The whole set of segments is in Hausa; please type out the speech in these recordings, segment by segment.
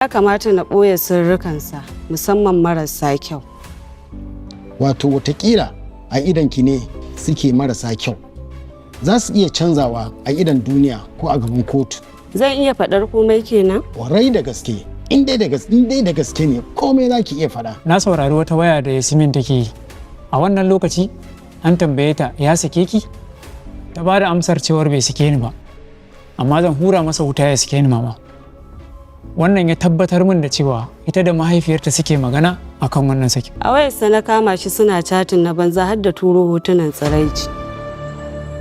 Ya kamata na ɓoye sirrikansa musamman marasa kyau. Wato watakila a idanki ne suke marasa kyau. Za su iya canzawa a idan duniya ko a gaban kotu. Zan iya faɗar komai kenan? Warai da gaske. In dai da gaske ne komai za ki iya faɗa. Na saurari wata waya da Yasmin take yi. A wannan lokaci an tambaye ta ya sake ki? Ta ba da amsar cewar bai sake ni ba. Amma zan hura masa wuta ya sake ni mama. Wannan ya tabbatar min da cewa ita da mahaifiyarta suke magana akan wannan saki. A wayarsa na kama shi suna chatin na banza har da turo hotunan tsiraici.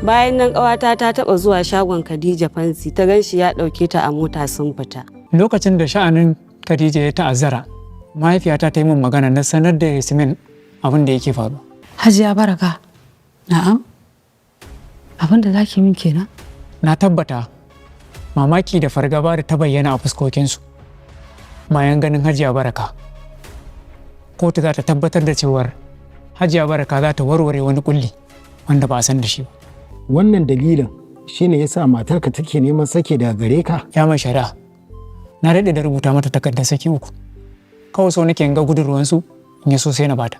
Bayan nan ƙawata ta taɓa zuwa shagon Khadija Fansi ta gan shi ya ɗauke ta a mota sun fita. Lokacin da sha'anin Khadija ya ta'azzara, mahaifiyata ta yi min magana na sanar da Yasmin abin da yake faru. Hajiya Baraka, na'am, abin da zaki min kenan? Na tabbata mamaki da fargaba da ta bayyana a fuskokinsu bayan ganin Hajiya Baraka. Kotu za ta tabbatar da cewar Hajiya Baraka za ta warware wani kulli wanda ba a san da shi ba. Wannan dalilin shine yasa matarka take neman sake daga gare ka? Ya mai shari'a, na daɗe da rubuta mata takardar saki 3. Kawai so nake ga gudunruwansu in ya so sai na bata.